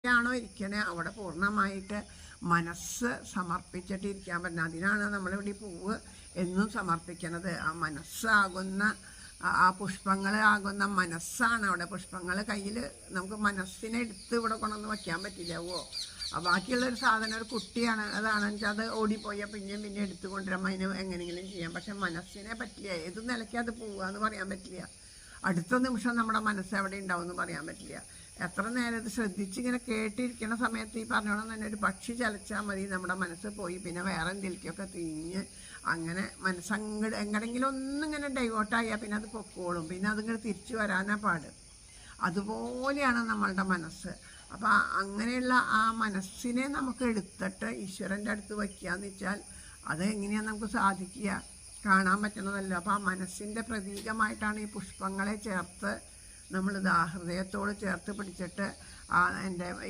ാണോ ഇരിക്കണേ അവിടെ പൂർണ്ണമായിട്ട് മനസ്സ് സമർപ്പിച്ചിട്ട് ഇരിക്കാൻ പറ്റുന്നത്. അതിനാണ് നമ്മളിവിടെ പൂവ് എന്നും സമർപ്പിക്കുന്നത്. ആ മനസ്സാകുന്ന ആ പുഷ്പങ്ങളാകുന്ന മനസ്സാണ് അവിടെ. പുഷ്പങ്ങൾ കയ്യിൽ നമുക്ക് മനസ്സിനെ എടുത്ത് ഇവിടെ കൊണ്ടുവന്ന് വയ്ക്കാൻ പറ്റില്ലാവോ? ബാക്കിയുള്ളൊരു സാധനം ഒരു കുട്ടിയാണ്, അതാണെന്ന് വെച്ചാൽ അത് ഓടിപ്പോയാൽ പിന്നെ എടുത്തു കൊണ്ടുവരാൻ അതിന് എങ്ങനെയെങ്കിലും ചെയ്യാം. പക്ഷെ മനസ്സിനെ പറ്റില്ല. ഏത് നിലയ്ക്ക് അത് പോവുക എന്ന് പറയാൻ പറ്റില്ല. അടുത്ത നിമിഷം നമ്മുടെ മനസ്സ് എവിടെ ഉണ്ടാവും എന്ന് പറയാൻ പറ്റില്ല. എത്ര നേരം ഇത് ശ്രദ്ധിച്ചിങ്ങനെ കേട്ടിരിക്കുന്ന സമയത്ത് ഈ പറഞ്ഞോണം തന്നെ ഒരു പക്ഷി ചലച്ചാൽ മതി, നമ്മുടെ മനസ്സ് പോയി പിന്നെ വേറെ എന്തെങ്കിലുമൊക്കെ തിരിഞ്ഞ് അങ്ങനെ മനസ്സങ്ങട് എങ്ങടെങ്കിലും ഒന്നിങ്ങനെ ഡൈവേർട്ടായാൽ പിന്നെ അത് പൊക്കോളും. പിന്നെ അതിങ്ങനെ തിരിച്ചു വരാനാ പാട്. അതുപോലെയാണ് നമ്മളുടെ മനസ്സ്. അപ്പം അങ്ങനെയുള്ള ആ മനസ്സിനെ നമുക്ക് എടുത്തിട്ട് ഈശ്വരൻ്റെ അടുത്ത് വയ്ക്കുകയെന്ന് വെച്ചാൽ അത് എങ്ങനെയാണ് നമുക്ക് സാധിക്കുക? കാണാൻ പറ്റുന്നതല്ലോ. അപ്പോൾ ആ മനസ്സിൻ്റെ പ്രതീകമായിട്ടാണ് ഈ പുഷ്പങ്ങളെ ചേർത്ത് നമ്മളിത് ഹൃദയത്തോട് ചേർത്ത് പിടിച്ചിട്ട്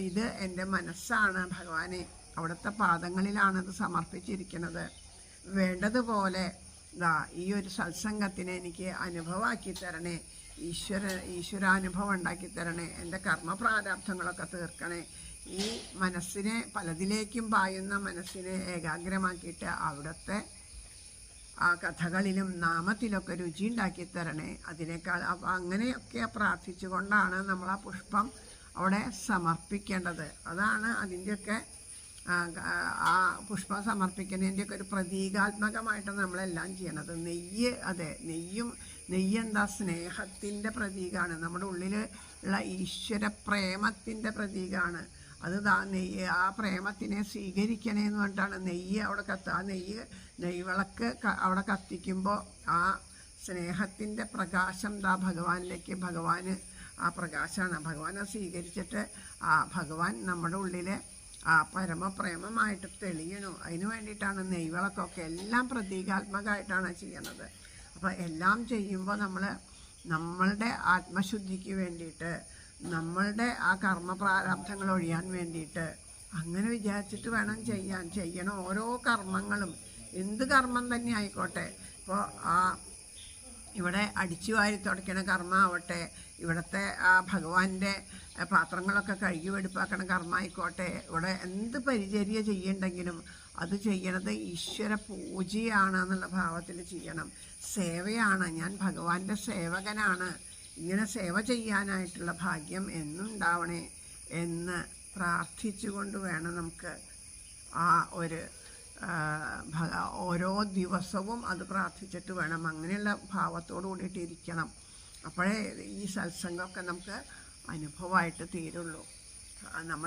ഇത് എൻ്റെ മനസ്സാണ് ഭഗവാനെ, അവിടുത്തെ പാദങ്ങളിലാണിത് സമർപ്പിച്ചിരിക്കുന്നത്. വേണ്ടതുപോലെ ഈ ഒരു സത്സംഗത്തിനെ എനിക്ക് അനുഭവമാക്കി തരണേ, ഈശ്വരാനുഭവം ഉണ്ടാക്കി തരണേ, എൻ്റെ കർമ്മപ്രാരാബ്ധങ്ങളൊക്കെ തീർക്കണേ. ഈ മനസ്സിനെ പലതിലേക്കും പായുന്ന മനസ്സിനെ ഏകാഗ്രമാക്കിയിട്ട് അവിടുത്തെ ആ കഥകളിലും നാമത്തിലൊക്കെ രുചി ഉണ്ടാക്കി തരണേ. അതിനേക്കാൾ അങ്ങനെയൊക്കെ പ്രാർത്ഥിച്ചുകൊണ്ടാണ് നമ്മൾ ആ പുഷ്പം അവിടെ സമർപ്പിക്കേണ്ടത്. അതാണ് അതിൻ്റെയൊക്കെ ആ പുഷ്പം സമർപ്പിക്കുന്നതിൻ്റെയൊക്കെ ഒരു പ്രതീകാത്മകമായിട്ട് നമ്മളെല്ലാം ചെയ്യണത്. നെയ്യ് എന്താ? സ്നേഹത്തിൻ്റെ പ്രതീകമാണ്. നമ്മുടെ ഉള്ളിൽ ഉള്ള ഈശ്വര പ്രേമത്തിൻ്റെ പ്രതീകമാണ്. അത് നെയ്യ്, ആ പ്രേമത്തിനെ സ്വീകരിക്കണേന്ന് പറഞ്ഞിട്ടാണ് നെയ്യ് അവിടെ ആ നെയ്വിളക്ക് അവിടെ കത്തിക്കുമ്പോൾ ആ സ്നേഹത്തിൻ്റെ പ്രകാശം ഭഗവാനിലേക്ക്, ഭഗവാന് ആ പ്രകാശമാണ്. ഭഗവാനെ സ്വീകരിച്ചിട്ട് ആ ഭഗവാൻ നമ്മുടെ ഉള്ളിലെ ആ പരമപ്രേമമായിട്ട് തെളിയണു. അതിന് വേണ്ടിയിട്ടാണ് നെയ്വിളക്കൊക്കെ എല്ലാം പ്രതീകാത്മകമായിട്ടാണ് ചെയ്യണത്. അപ്പോൾ എല്ലാം ചെയ്യുമ്പോൾ നമ്മളുടെ ആത്മശുദ്ധിക്ക് വേണ്ടിയിട്ട്, നമ്മളുടെ ആ കർമ്മപ്രാരാബ്ധങ്ങൾ ഒഴിയാൻ വേണ്ടിയിട്ട് അങ്ങനെ വിചാരിച്ചിട്ട് വേണം ചെയ്യണം ഓരോ കർമ്മങ്ങളും. എന്ത് കർമ്മം തന്നെ ആയിക്കോട്ടെ. ഇപ്പോൾ ഇവിടെ അടിച്ചു വാരി തുടയ്ക്കണ കർമ്മമാവട്ടെ, ഇവിടുത്തെ ആ ഭഗവാന്റെ പാത്രങ്ങളൊക്കെ കഴുകി വെടുപ്പാക്കണ കർമ്മമായിക്കോട്ടെ, ഇവിടെ എന്ത് പരിചര്യ ചെയ്യുന്നുണ്ടെങ്കിലും അത് ചെയ്യണത് ഈശ്വര പൂജയാണ് എന്നുള്ള ഭാവത്തിൽ ചെയ്യണം. സേവയാണ്. ഞാൻ ഭഗവാന്റെ സേവകനാണ്, ഇങ്ങനെ സേവ ചെയ്യാനായിട്ടുള്ള ഭാഗ്യം എന്നും ഉണ്ടാവണേ എന്ന് പ്രാർത്ഥിച്ചുകൊണ്ട് വേണം നമുക്ക് ആ ഒരു ഓരോ ദിവസവും അത് പ്രാർത്ഥിച്ചിട്ട് വേണം. അങ്ങനെയുള്ള ഭാവത്തോടു കൂടിയിട്ട് ഇരിക്കണം. അപ്പോഴേ ഈ സത്സംഗമൊക്കെ നമുക്ക് അനുഭവമായിട്ട് തീരുള്ളൂ. നമ്മൾ